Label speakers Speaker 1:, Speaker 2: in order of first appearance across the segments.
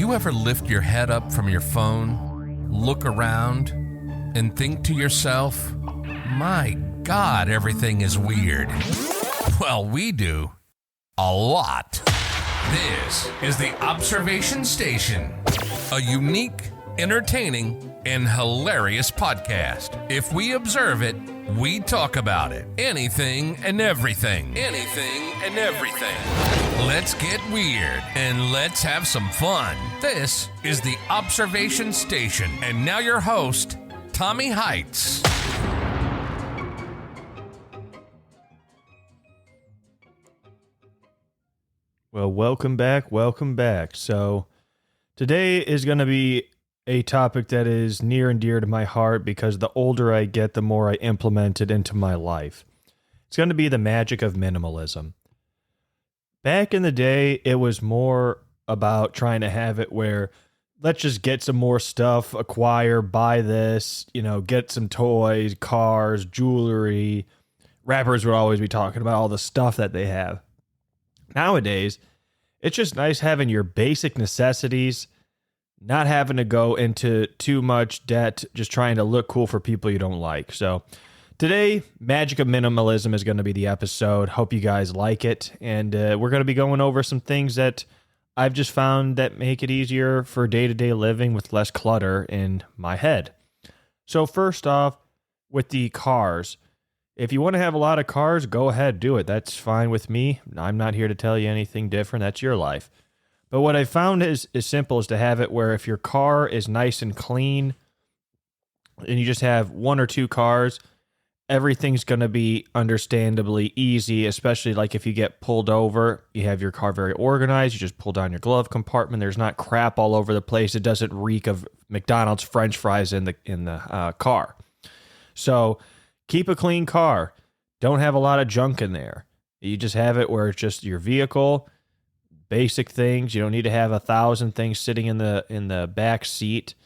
Speaker 1: you ever lift your head up from your phone, look around, and think to yourself, my God, everything is weird? Well, we do. A lot. This is the Observation Station, a unique, entertaining, and hilarious podcast. If we observe it, we talk about it. Anything and everything. Anything and everything. Let's get weird and let's have some fun. This is the Observation Station. And now your host, Tommy Heitz.
Speaker 2: Well, welcome back. So today is going to be a topic that is near and dear to my heart because the older I get, the more I implement it into my life. It's going to be the magic of minimalism. Back in the day, it was more about trying to have it where let's just get some more stuff, acquire, buy this, get some toys, cars, jewelry. Rappers would always be talking about all the stuff that they have. Nowadays, it's just nice having your basic necessities, not having to go into too much debt, just trying to look cool for people you don't like. So today, Magic of Minimalism is going to be the episode. Hope you guys like it. And we're going to be going over some things that I've just found that make it easier for day-to-day living with less clutter in my head. So first off, with the cars. If you want to have a lot of cars, go ahead, do it. That's fine with me. I'm not here to tell you anything different. That's your life. But what I found is as simple as to have it where if your car is nice and clean and you just have one or two cars, everything's going to be understandably easy, especially like if you get pulled over, you have your car very organized, you just pull down your glove compartment, there's not crap all over the place, it doesn't reek of McDonald's French fries in the car. So keep a clean car. Don't have a lot of junk in there. You just have it where it's just your vehicle, basic things. You don't need to have 1,000 things sitting in the back seat.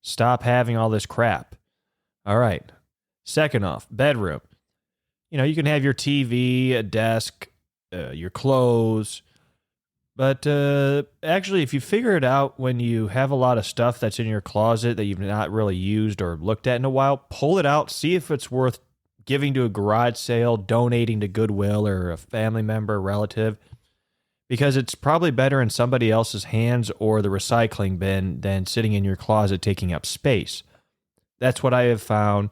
Speaker 2: Stop having all this crap. All right. Second off, bedroom. You can have your TV, a desk, your clothes. But actually, if you figure it out when you have a lot of stuff that's in your closet that you've not really used or looked at in a while, pull it out, see if it's worth giving to a garage sale, donating to Goodwill or a family member, relative, because it's probably better in somebody else's hands or the recycling bin than sitting in your closet taking up space. That's what I have found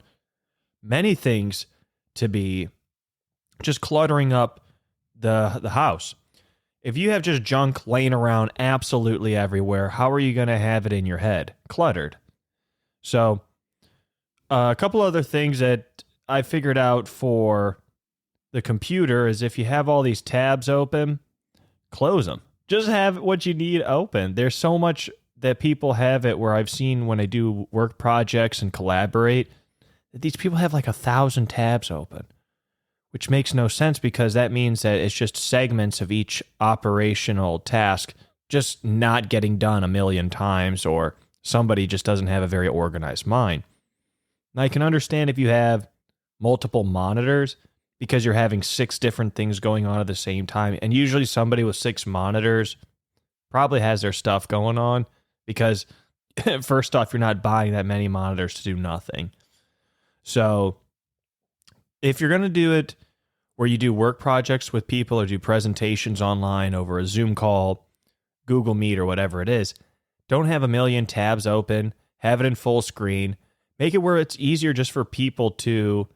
Speaker 2: many things to be just cluttering up the house. If you have just junk laying around absolutely everywhere, how are you going to have it in your head? Cluttered. So, a couple other things that I figured out for the computer is if you have all these tabs open, close them. Just have what you need open. There's so much that people have it where I've seen when I do work projects and collaborate, that these people have like 1,000 tabs open. Which makes no sense because that means that it's just segments of each operational task just not getting done a million times, or somebody just doesn't have a very organized mind. Now, I can understand if you have multiple monitors because you're having 6 different things going on at the same time. And usually somebody with 6 monitors probably has their stuff going on because first off, you're not buying that many monitors to do nothing. So if you're going to do it where you do work projects with people or do presentations online over a Zoom call, Google Meet, or whatever it is, don't have a million tabs open. Have it in full screen. Make it where it's easier just for people to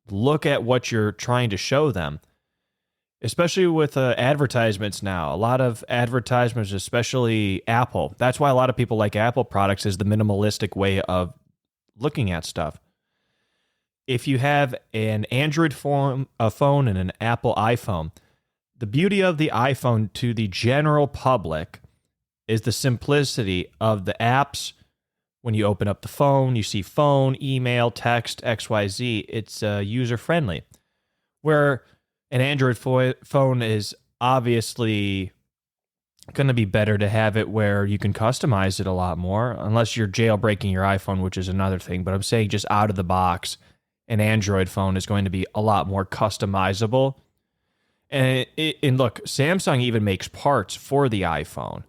Speaker 2: look at what you're trying to show them. Especially with advertisements now. A lot of advertisements, especially Apple. That's why a lot of people like Apple products, is the minimalistic way of looking at stuff. If you have an Android phone and an Apple iPhone, the beauty of the iPhone to the general public is the simplicity of the apps. When you open up the phone, you see phone, email, text, XYZ. It's user-friendly. Where an Android phone is obviously going to be better to have it where you can customize it a lot more, unless you're jailbreaking your iPhone, which is another thing. But I'm saying just out of the box, an Android phone is going to be a lot more customizable. And look, Samsung even makes parts for the iPhone.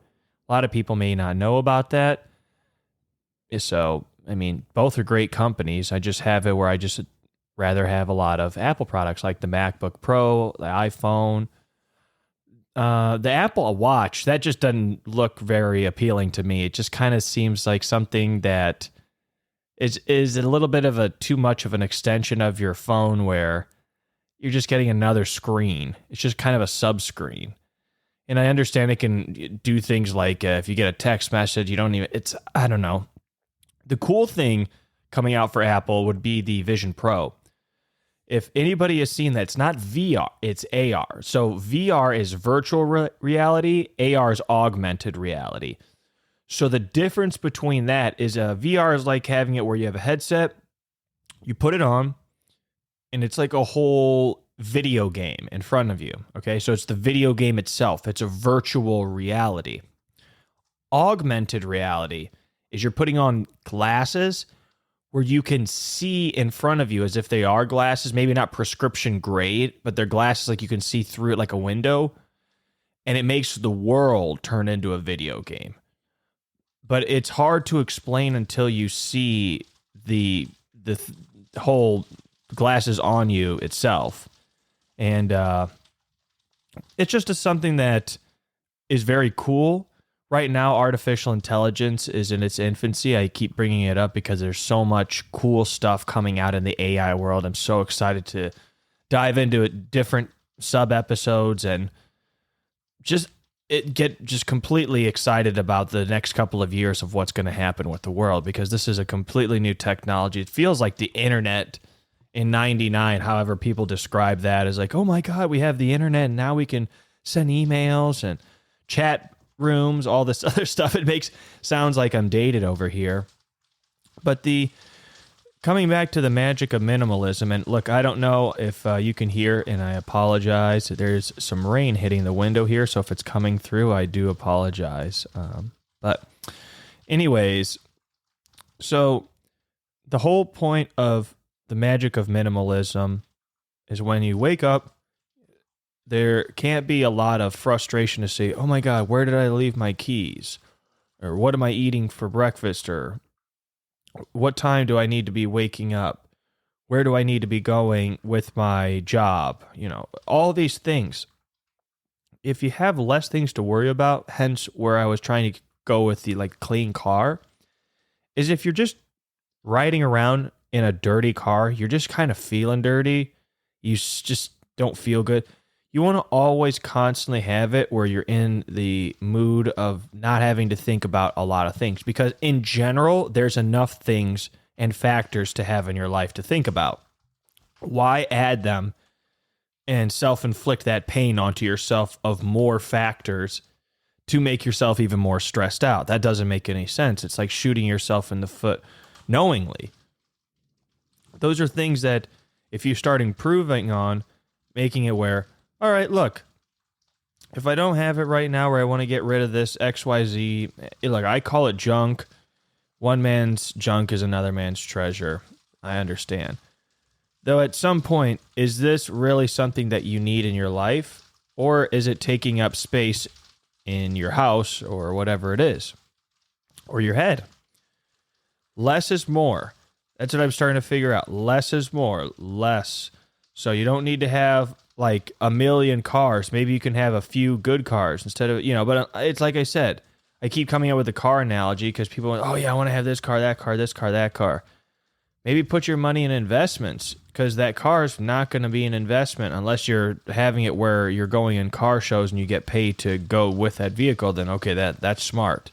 Speaker 2: A lot of people may not know about that. So, I mean, both are great companies. I just have it where I just rather have a lot of Apple products like the MacBook Pro, the iPhone. The Apple Watch, that just doesn't look very appealing to me. It just kind of seems like something that is a little bit of a too much of an extension of your phone where you're just getting another screen. It's just kind of a sub-screen. And I understand it can do things like if you get a text message, you don't even, I don't know. The cool thing coming out for Apple would be the Vision Pro. If anybody has seen that, it's not VR, it's AR. So VR is virtual reality, AR is augmented reality. So the difference between that is VR is like having it where you have a headset, you put it on, and it's like a whole video game in front of you. Okay, so it's the video game itself. It's a virtual reality. Augmented reality is you're putting on glasses where you can see in front of you as if they are glasses, maybe not prescription grade, but they're glasses like you can see through it like a window, and it makes the world turn into a video game. But it's hard to explain until you see the whole glasses on you itself. And it's just something that is very cool. Right now, artificial intelligence is in its infancy. I keep bringing it up because there's so much cool stuff coming out in the AI world. I'm so excited to dive into it, different sub-episodes, and get completely excited about the next couple of years of what's going to happen with the world, because this is a completely new technology. It feels like the internet in 99, however people describe that, is like, oh my God, we have the internet and now we can send emails and chat rooms, all this other stuff. It sounds like I'm dated over here. But coming back to the magic of minimalism, and look, I don't know if you can hear, and I apologize. There's some rain hitting the window here, so if it's coming through, I do apologize. But anyways, so the whole point of the magic of minimalism is when you wake up, there can't be a lot of frustration to say, oh my God, where did I leave my keys? Or what am I eating for breakfast? Or what time do I need to be waking up? Where do I need to be going with my job? You know, all these things. If you have less things to worry about, hence where I was trying to go with the clean car, is if you're just riding around in a dirty car, you're just kind of feeling dirty. You just don't feel good. You want to always constantly have it where you're in the mood of not having to think about a lot of things, because in general, there's enough things and factors to have in your life to think about. Why add them and self-inflict that pain onto yourself of more factors to make yourself even more stressed out? That doesn't make any sense. It's like shooting yourself in the foot knowingly. Those are things that if you start improving on, making it where, all right, look, if I don't have it right now where I want to get rid of this XYZ, look, I call it junk. One man's junk is another man's treasure. I understand. Though at some point, is this really something that you need in your life? Or is it taking up space in your house or whatever it is? Or your head? Less is more. That's what I'm starting to figure out. Less is more. Less. So you don't need to have like a million cars. Maybe you can have a few good cars instead of, but it's like I said, I keep coming up with the car analogy because people want, oh yeah, I want to have this car, that car, this car, that car. Maybe put your money in investments, because that car is not going to be an investment unless you're having it where you're going in car shows and you get paid to go with that vehicle. Then okay, that's smart.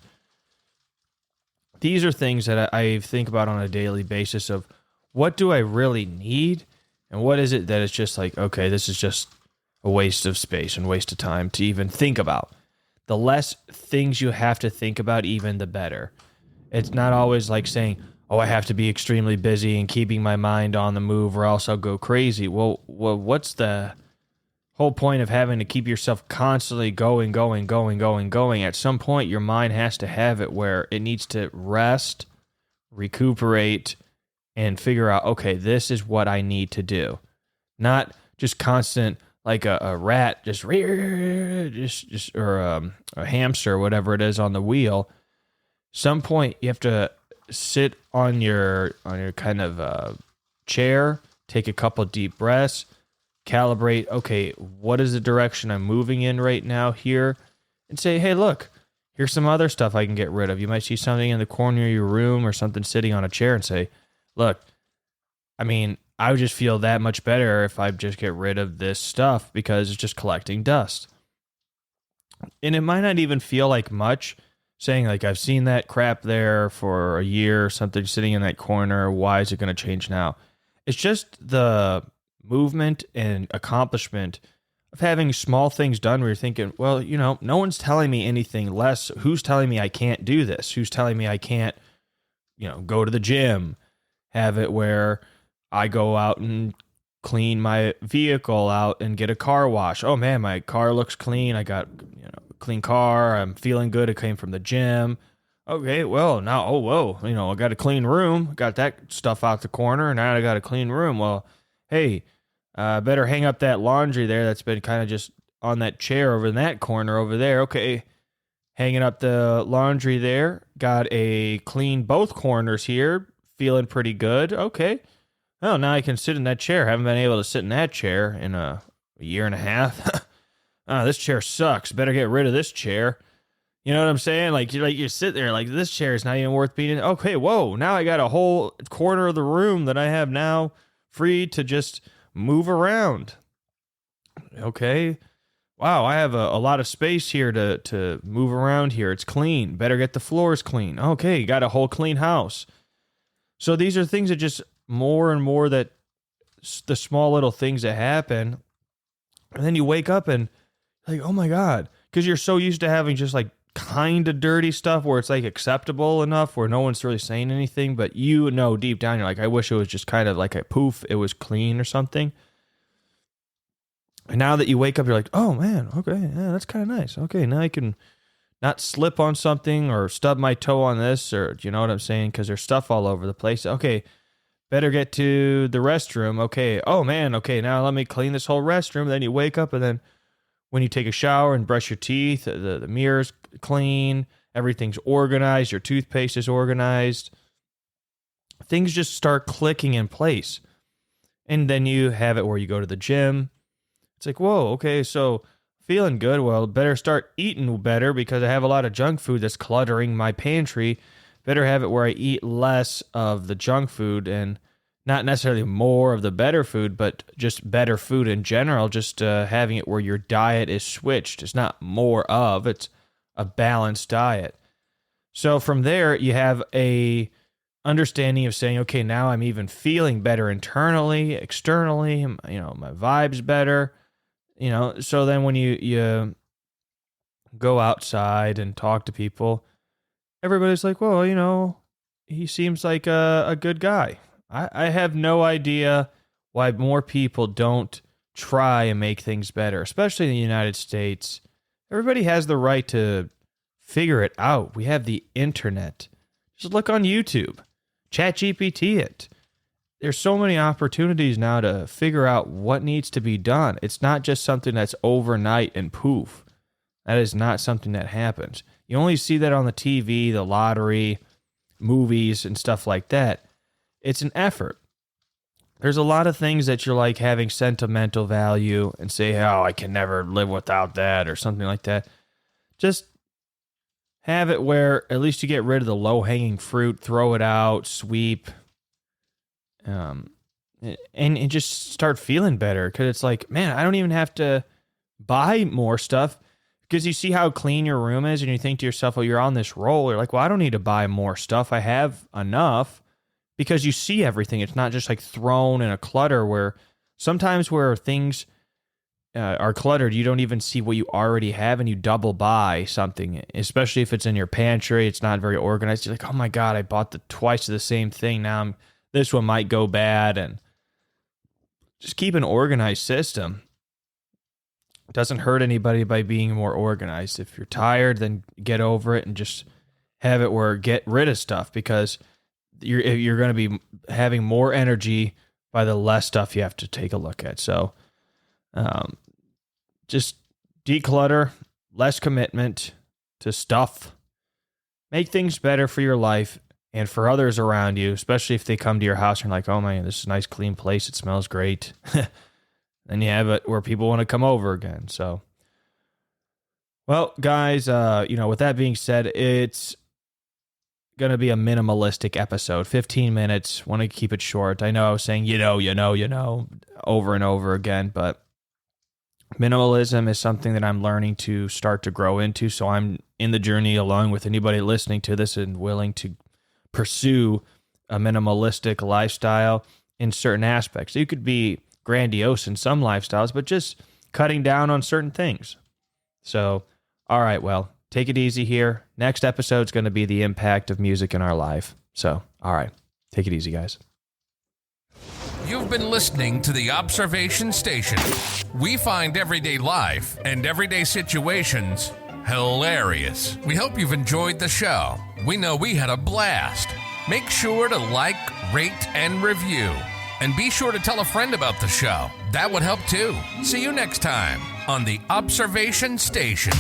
Speaker 2: These are things that I think about on a daily basis of what do I really need? And what is it that it's just like, okay, this is just a waste of space and waste of time to even think about. The less things you have to think about, even the better. It's not always like saying, oh, I have to be extremely busy and keeping my mind on the move or else I'll go crazy. Well, what's the whole point of having to keep yourself constantly going? At some point, your mind has to have it where it needs to rest, recuperate, and figure out, okay, this is what I need to do. Not just constant, like a rat just or a hamster or whatever it is on the wheel. Some point you have to sit on your kind of chair, take a couple deep breaths, calibrate, okay, what is the direction I'm moving in right now here, and say, hey, look, here's some other stuff I can get rid of. You might see something in the corner of your room or something sitting on a chair and say, look, I mean, I would just feel that much better if I just get rid of this stuff because it's just collecting dust. And it might not even feel like much, saying like, I've seen that crap there for a year or something sitting in that corner. Why is it going to change now? It's just the movement and accomplishment of having small things done where you're thinking, well, no one's telling me anything less. Who's telling me I can't do this? Who's telling me I can't, go to the gym, have it where I go out and clean my vehicle out and get a car wash. Oh man, my car looks clean. I got, a clean car. I'm feeling good. It came from the gym. Okay, well, now, I got a clean room. Got that stuff out the corner. Now I got a clean room. Well, hey, better hang up that laundry there that's been kind of just on that chair over in that corner over there. Okay, hanging up the laundry there. Got a clean both corners here. Feeling pretty good. Okay. Oh, now I can sit in that chair. Haven't been able to sit in that chair in a year and a half. This chair sucks. Better get rid of this chair. You know what I'm saying? Like you sit there like this chair is not even worth being in. Okay, whoa. Now I got a whole corner of the room that I have now free to just move around. Okay. Wow, I have a lot of space here to move around here. It's clean. Better get the floors clean. Okay, got a whole clean house. So these are things that just more and more that the small little things that happen. And then you wake up and like, oh my God, because you're so used to having just like kind of dirty stuff where it's like acceptable enough where no one's really saying anything, but deep down, you're like, I wish it was just kind of like a poof, it was clean or something. And now that you wake up, you're like, oh man, okay, yeah, that's kind of nice. Okay, now I can not slip on something or stub my toe on this, or you know what I'm saying? Because there's stuff all over the place. Okay, better get to the restroom. Okay, oh man, okay, now let me clean this whole restroom. Then you wake up, and then when you take a shower and brush your teeth, the mirror's clean, everything's organized, your toothpaste is organized. Things just start clicking in place. And then you have it where you go to the gym. It's like, whoa, okay, so feeling good. Well, better start eating better because I have a lot of junk food that's cluttering my pantry. Better have it where I eat less of the junk food and not necessarily more of the better food, but just better food in general, just having it where your diet is switched. It's not more of, it's a balanced diet. So from there, you have a understanding of saying, okay, now I'm even feeling better internally, externally, my vibe's better. So then when you go outside and talk to people, everybody's like, well, he seems like a good guy. I have no idea why more people don't try and make things better, especially in the United States. Everybody has the right to figure it out. We have the internet. Just look on YouTube. ChatGPT it. There's so many opportunities now to figure out what needs to be done. It's not just something that's overnight and poof. That is not something that happens. You only see that on the TV, the lottery, movies, and stuff like that. It's an effort. There's a lot of things that you're like having sentimental value and say, oh, I can never live without that or something like that. Just have it where at least you get rid of the low-hanging fruit, throw it out, sweep, and just start feeling better. Because it's like, man, I don't even have to buy more stuff because you see how clean your room is and you think to yourself, well, you're on this roll. You're like, well, I don't need to buy more stuff. I have enough. Because you see everything. It's not just like thrown in a clutter where sometimes where things are cluttered, you don't even see what you already have and you double buy something, especially if it's in your pantry. It's not very organized. You're like, oh my God, I bought twice of the same thing. Now this one might go bad. And just keep an organized system. It doesn't hurt anybody by being more organized. If you're tired, then get over it and just have it where get rid of stuff because you're going to be having more energy by the less stuff you have to take a look at. So just declutter, less commitment to stuff. Make things better for your life and for others around you, especially if they come to your house and you're like, oh man, this is a nice clean place. It smells great. Then you have it where people want to come over again. So, well, guys, with that being said, it's going to be a minimalistic episode, 15 minutes. Want to keep it short. I know I was saying, over and over again, but minimalism is something that I'm learning to start to grow into. So I'm in the journey along with anybody listening to this and willing to pursue a minimalistic lifestyle in certain aspects. You could be grandiose in some lifestyles, but just cutting down on certain things. So, all right, well, take it easy here. Next episode's going to be the impact of music in our life. So, all right, take it easy, guys.
Speaker 1: You've been listening to The Observation Station. We find everyday life and everyday situations hilarious. We hope you've enjoyed the show. We know we had a blast. Make sure to like, rate, and review. And be sure to tell a friend about the show. That would help too. See you next time on The Observation Station.